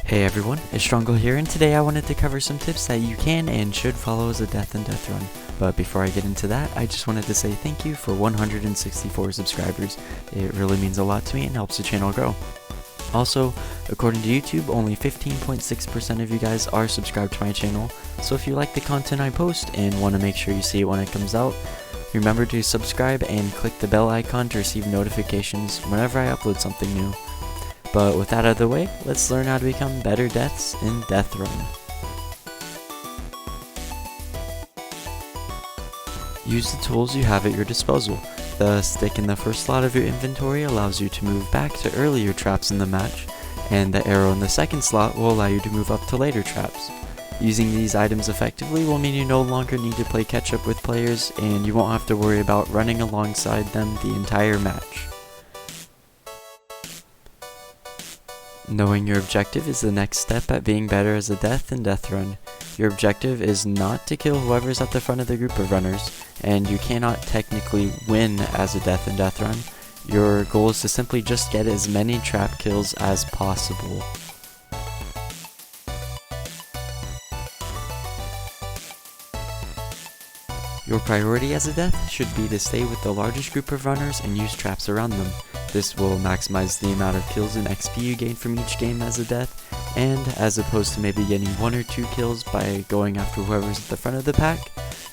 Hey everyone, it's Stronggle here, and today I wanted to cover some tips that you can and should follow as a death and death run. But before I get into that, I just wanted to say thank you for 164 subscribers. It really means a lot to me and helps the channel grow. Also, according to YouTube, only 15.6% of you guys are subscribed to my channel, so if you like the content I post and want to make sure you see it when it comes out, remember to subscribe and click the bell icon to receive notifications whenever I upload something new. But with that out of the way, let's learn how to become better deaths in Deathrun. Use the tools you have at your disposal. The stick in the first slot of your inventory allows you to move back to earlier traps in the match, and the arrow in the second slot will allow you to move up to later traps. Using these items effectively will mean you no longer need to play catch up with players, and you won't have to worry about running alongside them the entire match. Knowing your objective is the next step at being better as a death in Deathrun. Your objective is not to kill whoever's at the front of the group of runners, and you cannot technically win as a death in Deathrun. Your goal is to simply just get as many trap kills as possible. Your priority as a death should be to stay with the largest group of runners and use traps around them. This will maximize the amount of kills and XP you gain from each game as a death, and as opposed to maybe getting 1 or 2 kills by going after whoever's at the front of the pack,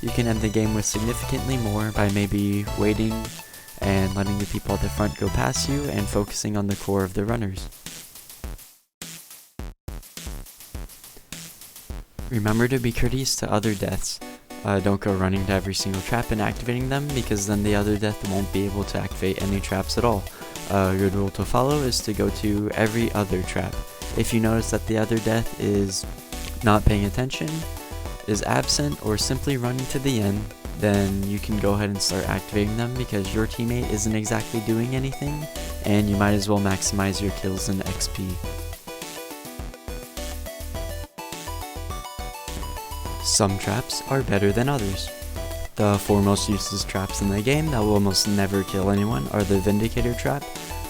you can end the game with significantly more by maybe waiting and letting the people at the front go past you and focusing on the core of the runners. Remember to be courteous to other deaths. Don't go running to every single trap and activating them, because then the other death won't be able to activate any traps at all. A good rule to follow is to go to every other trap. If you notice that the other death is not paying attention, is absent, or simply running to the end, then you can go ahead and start activating them, because your teammate isn't exactly doing anything, and you might as well maximize your kills and XP. Some traps are better than others. The 4 most useless traps in the game that will almost never kill anyone are the Vindicator Trap,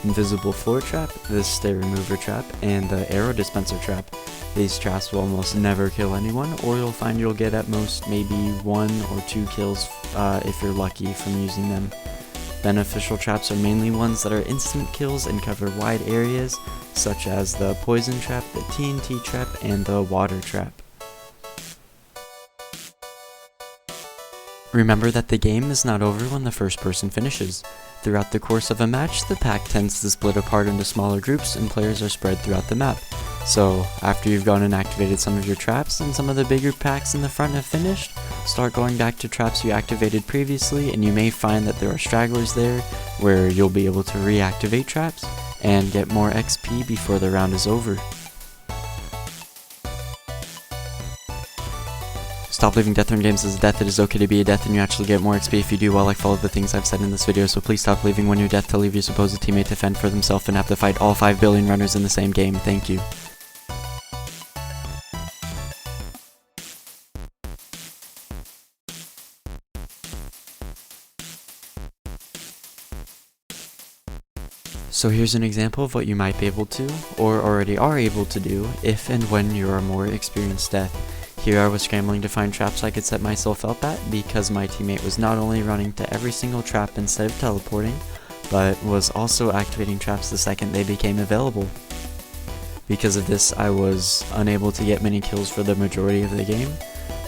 Invisible Floor Trap, the Stair Remover Trap, and the Arrow Dispenser Trap. These traps will almost never kill anyone, or you'll find you'll get at most maybe 1 or 2 kills if you're lucky from using them. Beneficial traps are mainly ones that are instant kills and cover wide areas, such as the Poison Trap, the TNT Trap, and the Water Trap. Remember that the game is not over when the first person finishes. Throughout the course of a match, the pack tends to split apart into smaller groups and players are spread throughout the map. So, after you've gone and activated some of your traps and some of the bigger packs in the front have finished, start going back to traps you activated previously, and you may find that there are stragglers there where you'll be able to reactivate traps and get more XP before the round is over. Stop leaving Deathrun games as a death. It is okay to be a death and you actually get more XP if you do well, like follow the things I've said in this video, so please stop leaving when you're death to leave your supposed teammate to fend for themselves and have to fight all 5 billion runners in the same game. Thank you. So here's an example of what you might be able to, or already are able to do, if and when you're a more experienced death. Here I was scrambling to find traps I could set myself up at, because my teammate was not only running to every single trap instead of teleporting, but was also activating traps the second they became available. Because of this, I was unable to get many kills for the majority of the game,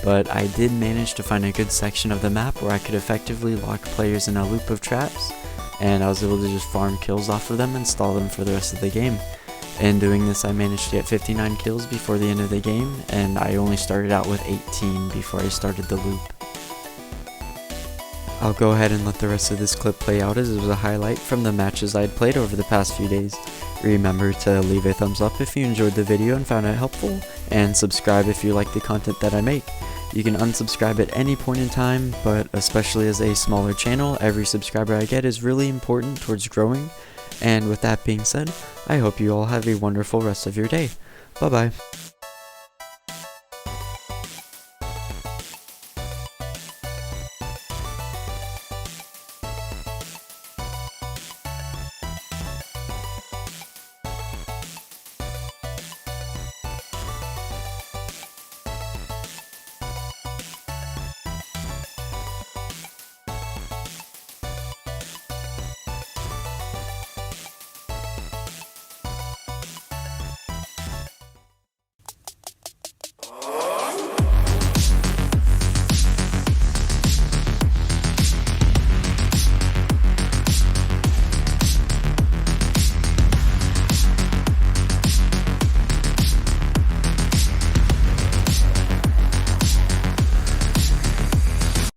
but I did manage to find a good section of the map where I could effectively lock players in a loop of traps, and I was able to just farm kills off of them and stall them for the rest of the game. In doing this, I managed to get 59 kills before the end of the game, and I only started out with 18 before I started the loop. I'll go ahead and let the rest of this clip play out, as it was a highlight from the matches I'd played over the past few days. Remember to leave a thumbs up if you enjoyed the video and found it helpful, and subscribe if you like the content that I make. You can unsubscribe at any point in time, but especially as a smaller channel, every subscriber I get is really important towards growing. And with that being said, I hope you all have a wonderful rest of your day. Bye bye.